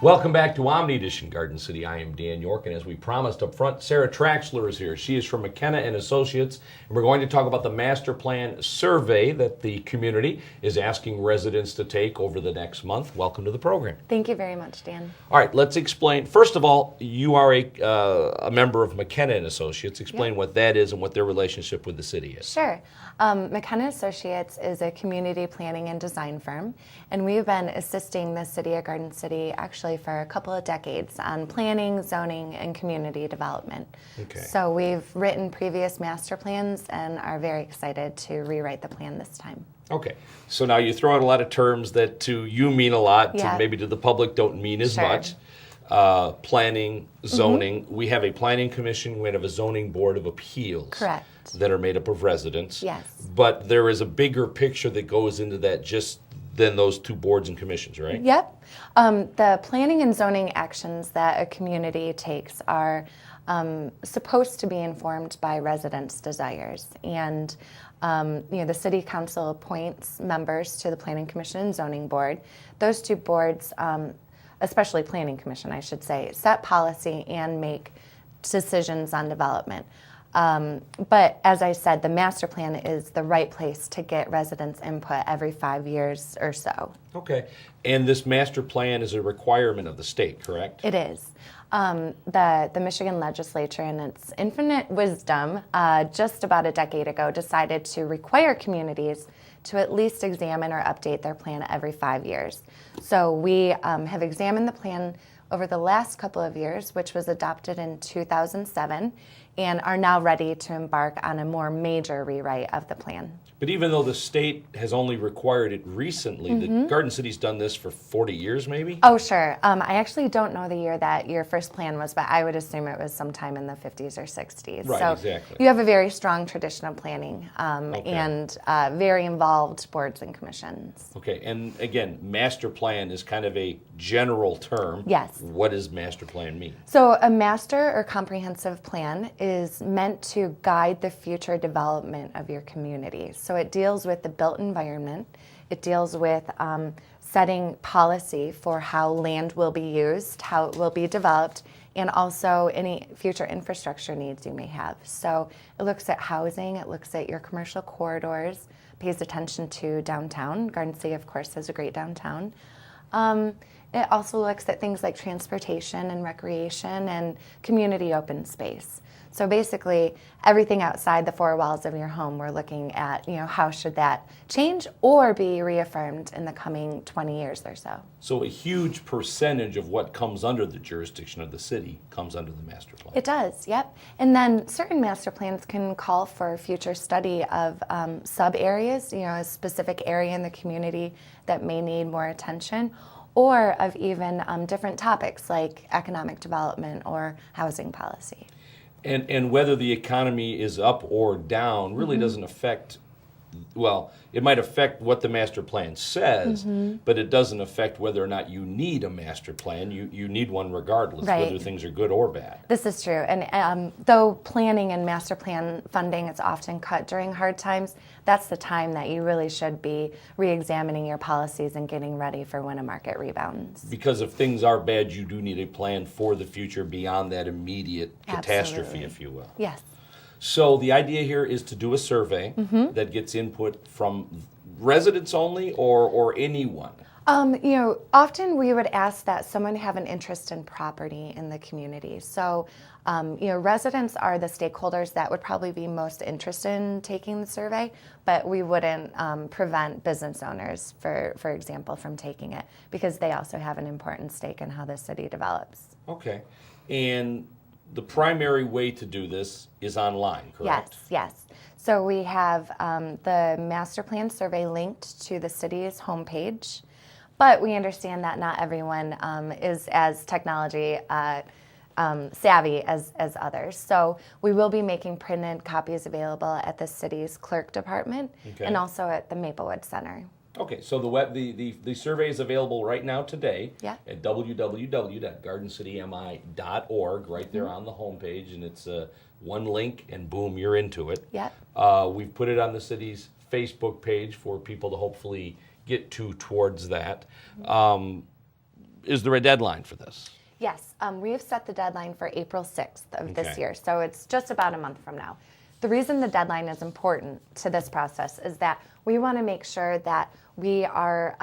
Welcome back to Omni Edition Garden City. I am Dan York, and as we promised up front, Sarah Traxler is here. She is from McKenna and Associates, and we're going to talk about the master plan survey that the community is asking residents to take over the next month. Welcome to the program. Thank you very much, Dan. All right, let's explain. First of all, you are a member of McKenna and Associates. Explain what that is and what their relationship with the city is. Sure. McKenna Associates is a community planning and design firm, and we've been assisting the city of Garden City actually for a couple of decades on planning, zoning, and community development. Okay. So we've written previous master plans and are very excited to rewrite the plan this time. Okay, so now you throw out a lot of terms that to you mean a lot, Yeah. to maybe to the public don't mean as Sure. much. Planning, zoning. We have a planning commission, we have a zoning board of appeals. Correct. That are made up of residents. Yes. But there is a bigger picture that goes into that just than those two boards and commissions, right? Yep. The planning and zoning actions that a community takes are supposed to be informed by residents' desires. And the city council appoints members to the planning commission and zoning board. Those two boards, especially planning commission, I should say, set policy and make decisions on development. But as I said, the master plan is the right place to get residents' input every 5 years or so. Okay. And this master plan is a requirement of the state, correct? It is. The Michigan legislature, in its infinite wisdom, just about a decade ago, decided to require communities to at least examine or update their plan every 5 years. So we have examined the plan over the last couple of years, which was adopted in 2007, and are now ready to embark on a more major rewrite of the plan. But even though the state has only required it recently, the Garden City's done this for 40 years maybe? Oh, sure. I actually don't know the year that your first plan was, but I would assume it was sometime in the 50s or 60s. Right, so exactly. You have a very strong tradition of planning and very involved boards and commissions. Okay, and again, master plan is kind of a general term. Yes. What does master plan mean? So a master or comprehensive plan is meant to guide the future development of your community. So it deals with the built environment. It deals with setting policy for how land will be used, how it will be developed, and also any future infrastructure needs you may have. So it looks at housing, it looks at your commercial corridors, pays attention to downtown. Garden City, of course, has a great downtown. It also looks at things like transportation and recreation and community open space. So basically, everything outside the four walls of your home, we're looking at, how should that change or be reaffirmed in the coming 20 years or so. So a huge percentage of what comes under the jurisdiction of the city comes under the master plan. It does, yep. And then certain master plans can call for future study of sub-areas, a specific area in the community that may need more attention, or of even different topics like economic development or housing policy. And whether the economy is up or down really doesn't affect, well, it might affect what the master plan says, but it doesn't affect whether or not you need a master plan. You need one regardless, Right. whether things are good or bad. This is true. And though planning and master plan funding is often cut during hard times, that's the time that you really should be re-examining your policies and getting ready for when a market rebounds. Because if things are bad, you do need a plan for the future beyond that immediate catastrophe, Absolutely. if you will. Yes. So the idea here is to do a survey that gets input from residents only or anyone. Often we would ask that someone have an interest in property in the community. So, residents are the stakeholders that would probably be most interested in taking the survey, but we wouldn't prevent business owners, for example, from taking it because they also have an important stake in how the city develops. Okay. And the primary way to do this is online, correct? Yes. So we have the master plan survey linked to the city's homepage, but we understand that not everyone is as technology savvy as others. So we will be making printed copies available at the city's clerk department and also at the Maplewood Center. Okay, so the survey is available right now today at www.gardencitymi.org, right there on the homepage, and it's one link, and boom, you're into it. Yep. We've put it on the city's Facebook page for people to hopefully get towards that. is there a deadline for this? Yes, we have set the deadline for April 6th of this Okay. year, so it's just about a month from now. The reason the deadline is important to this process is that we want to make sure that we are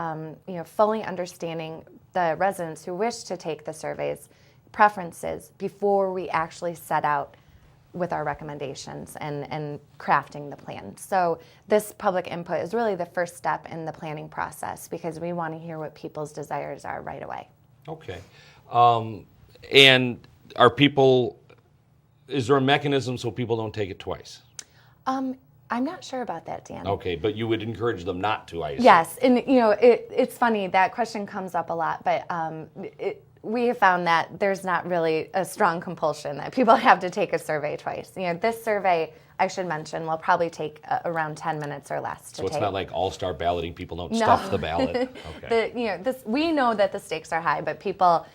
fully understanding the residents who wish to take the survey's preferences before we actually set out with our recommendations and crafting the plan. So this public input is really the first step in the planning process because we want to hear what people's desires are right away. Okay. And is there a mechanism so people don't take it twice? I'm not sure about that, Dan. Okay, but you would encourage them not to, I assume. Yes, and it's funny, that question comes up a lot, but we have found that there's not really a strong compulsion that people have to take a survey twice. This survey, I should mention, will probably take around 10 minutes or less to take. So it's not like all-star balloting, people don't stuff the ballot. Okay. We know that the stakes are high, but people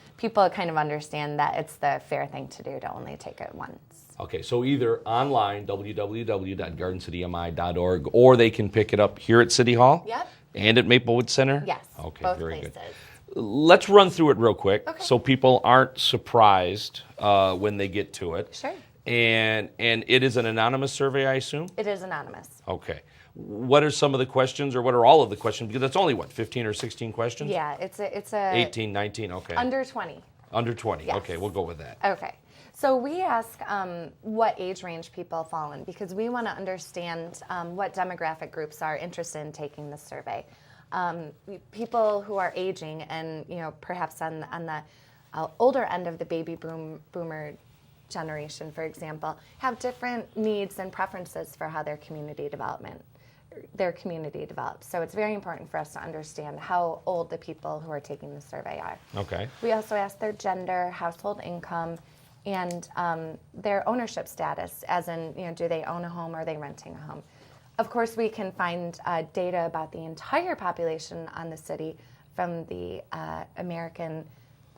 kind of understand that it's the fair thing to do to only take it once. Okay, so either online, www.gardencitymi.org, or they can pick it up here at City Hall? Yep. And at Maplewood Center? Yes, Okay, both very places. good. Let's run through it real quick so Okay. people aren't surprised when they get to it. Sure. And it is an anonymous survey, I assume? It is anonymous. Okay. What are some of the questions, or what are all of the questions? Because it's only, 15 or 16 questions? Yeah, it's a 18, 19, okay. under 20. Under 20, Yes. okay, we'll go with that. Okay. So we ask what age range people fall in because we want to understand what demographic groups are interested in taking this survey. People who are aging and perhaps on the older end of the baby boomer generation, for example, have different needs and preferences for how their community develops. So it's very important for us to understand how old the people who are taking the survey are. Okay. We also ask their gender, household income, and their ownership status, as in, do they own a home or are they renting a home? Of course, we can find data about the entire population on the city from the American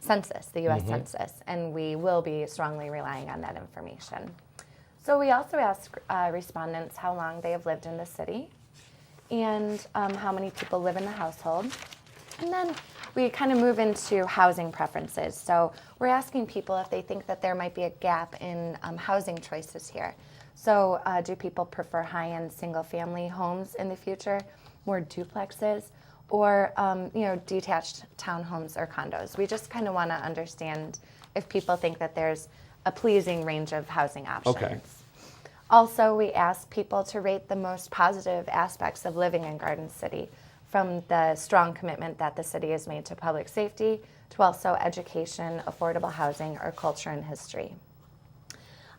Census, the U.S. Census, and we will be strongly relying on that information. So we also ask respondents how long they have lived in the city and how many people live in the household. And then we kind of move into housing preferences. So we're asking people if they think that there might be a gap in housing choices here. So do people prefer high-end single-family homes in the future, more duplexes, or detached townhomes or condos? We just kind of want to understand if people think that there's a pleasing range of housing options. Okay. Also, we ask people to rate the most positive aspects of living in Garden City, from the strong commitment that the city has made to public safety to also education, affordable housing, or culture and history.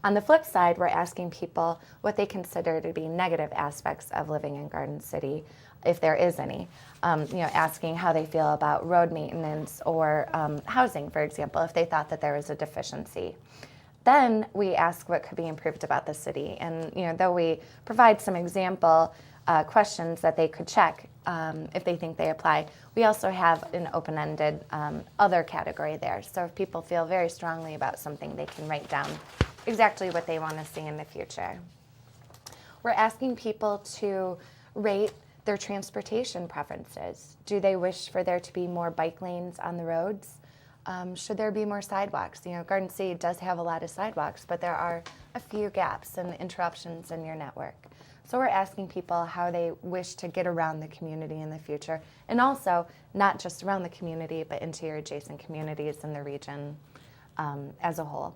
On the flip side, we're asking people what they consider to be negative aspects of living in Garden City, if there is any. Asking how they feel about road maintenance or housing, for example, if they thought that there was a deficiency. Then we ask what could be improved about the city. And though we provide some example questions that they could check if they think they apply, we also have an open-ended other category there. So if people feel very strongly about something, they can write down exactly what they want to see in the future. We're asking people to rate their transportation preferences. Do they wish for there to be more bike lanes on the roads? Should there be more sidewalks? Garden City does have a lot of sidewalks, but there are a few gaps and interruptions in your network. So we're asking people how they wish to get around the community in the future, and also not just around the community, but into your adjacent communities in the region as a whole.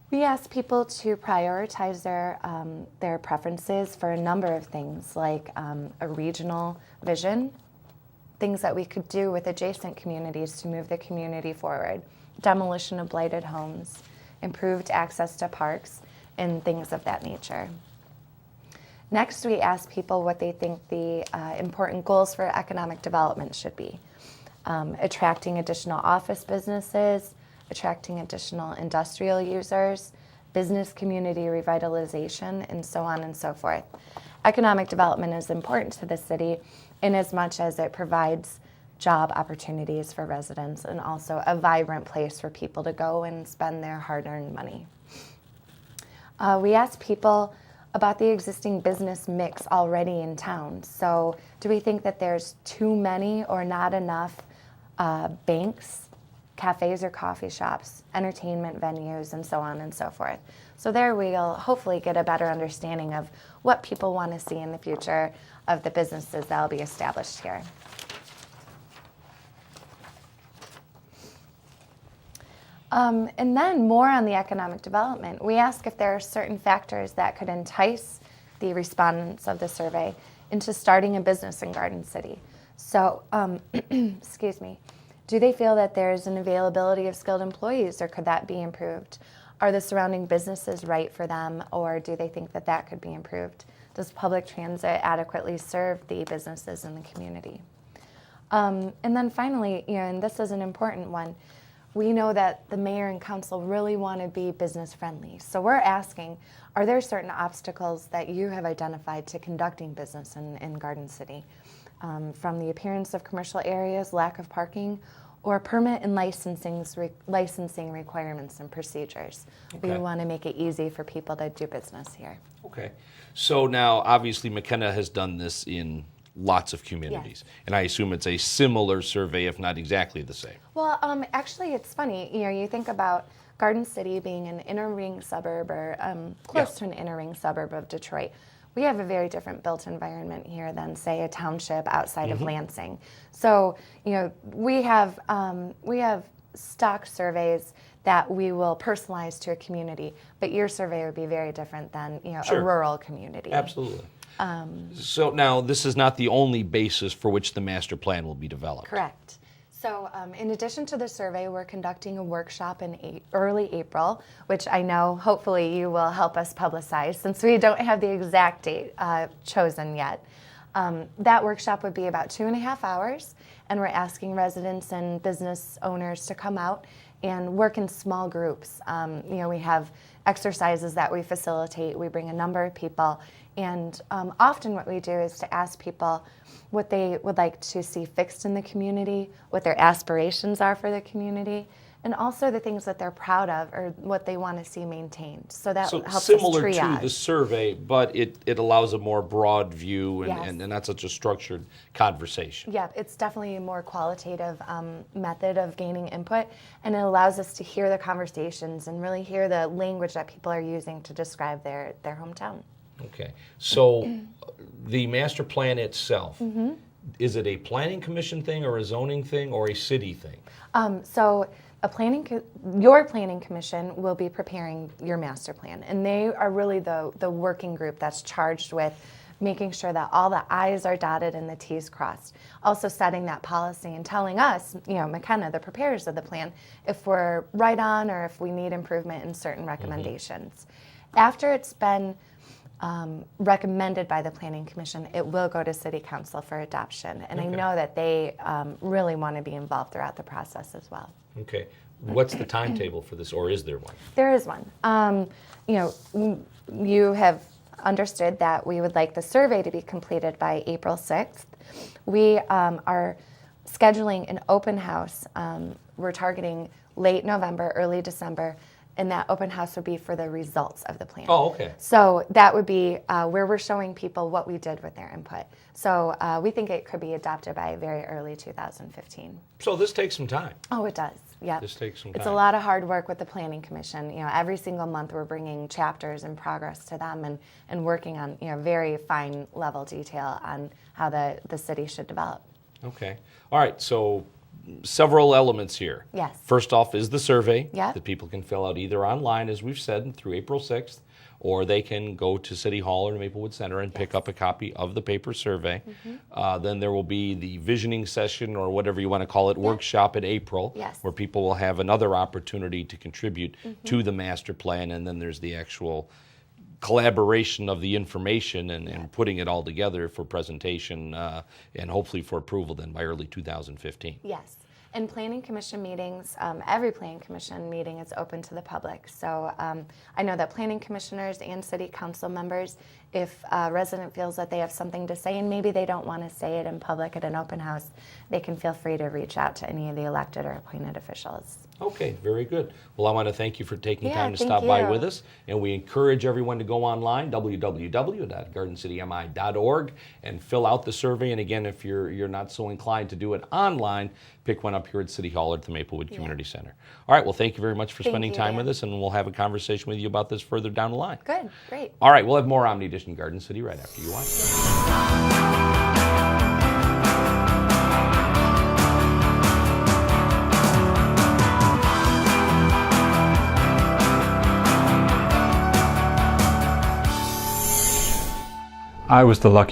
We ask people to prioritize their preferences for a number of things, like a regional vision, things that we could do with adjacent communities to move the community forward, demolition of blighted homes, improved access to parks, and things of that nature. Next, we ask people what they think the important goals for economic development should be. Attracting additional office businesses, attracting additional industrial users, business community revitalization, and so on and so forth. Economic development is important to the city in as much as it provides job opportunities for residents and also a vibrant place for people to go and spend their hard-earned money. We ask people about the existing business mix already in town. So do we think that there's too many or not enough banks, cafes or coffee shops, entertainment venues, and so on and so forth. So there we'll hopefully get a better understanding of what people want to see in the future of the businesses that will be established here. And then more on the economic development. We ask if there are certain factors that could entice the respondents of the survey into starting a business in Garden City. So, excuse me, do they feel that there's an availability of skilled employees, or could that be improved? Are the surrounding businesses right for them, or do they think that that could be improved? Does public transit adequately serve the businesses in the community? And then finally, and this is an important one, we know that the mayor and council really want to be business friendly. So we're asking, are there certain obstacles that you have identified to conducting business in Garden City? From the appearance of commercial areas, lack of parking, or permit and licensing requirements and procedures. Okay. We want to make it easy for people to do business here. Okay. So now, obviously, McKenna has done this in lots of communities, and I assume it's a similar survey, if not exactly the same. Well, actually, it's funny. You think about Garden City being an inner ring suburb, or close to an inner ring suburb of Detroit. We have a very different built environment here than, say, a township outside of Lansing. So, we have stock surveys that we will personalize to a community, but your survey would be very different than, Sure. a rural community. Absolutely. So now, this is not the only basis for which the master plan will be developed. Correct. So in addition to the survey, we're conducting a workshop in early April, which I know hopefully you will help us publicize since we don't have the exact date chosen yet. That workshop would be about 2.5 hours, and we're asking residents and business owners to come out and work in small groups. We have exercises that we facilitate. We bring a number of people, and often what we do is to ask people what they would like to see fixed in the community, what their aspirations are for the community, and also the things that they're proud of or what they want to see maintained. So that helps us similar triage. to the survey, but it allows a more broad view and, Yes. and not such a structured conversation. Yeah, it's definitely a more qualitative method of gaining input, and it allows us to hear the conversations and really hear the language that people are using to describe their hometown. Okay. So the master plan itself, is it a planning commission thing or a zoning thing or a city thing? So your planning commission will be preparing your master plan, and they are really the working group that's charged with making sure that all the I's are dotted and the T's crossed. Also setting that policy and telling us, McKenna, the preparers of the plan, if we're right on or if we need improvement in certain recommendations. After it's been recommended by the Planning Commission, it will go to City Council for adoption. And I know that they really want to be involved throughout the process as well. Okay. What's the timetable for this, or is there one? There is one. You have understood that we would like the survey to be completed by April 6th. We are scheduling an open house. We're targeting late November, early December, and that open house would be for the results of the plan. Oh, okay. So that would be where we're showing people what we did with their input. So we think it could be adopted by very early 2015. So this takes some time. Oh, it does. Yeah. This takes some It's time. a lot of hard work with the Planning Commission. Every single month we're bringing chapters and progress to them and working on very fine level detail on how the city should develop. Okay. All right. So several elements here. Yes. First off is the survey Yeah. that people can fill out either online, as we've said, through April 6th, or they can go to City Hall or Maplewood Center and pick up a copy of the paper survey. Then there will be the visioning session, or whatever you want to call it, workshop in April, Yes. where people will have another opportunity to contribute to the master plan, and then there's the actual collaboration of the information and putting it all together for presentation and hopefully for approval then by early 2015. Yes. And Planning Commission meetings, every Planning Commission meeting is open to the public. So I know that Planning Commissioners and City Council members, if a resident feels that they have something to say and maybe they don't want to say it in public at an open house, they can feel free to reach out to any of the elected or appointed officials. Okay, very good. Well, I want to thank you for taking Yeah, time to thank stop by you. with us. And we encourage everyone to go online, www.gardencitymi.org, and fill out the survey. And again, if you're not so inclined to do it online, pick one up up here at City Hall or at the Maplewood Community Center. All right, well, thank you very much for spending time with us, and we'll have a conversation with you about this further down the line. Good, great. All right, we'll have more Omni Edition Garden City right after you watch this. I was the lucky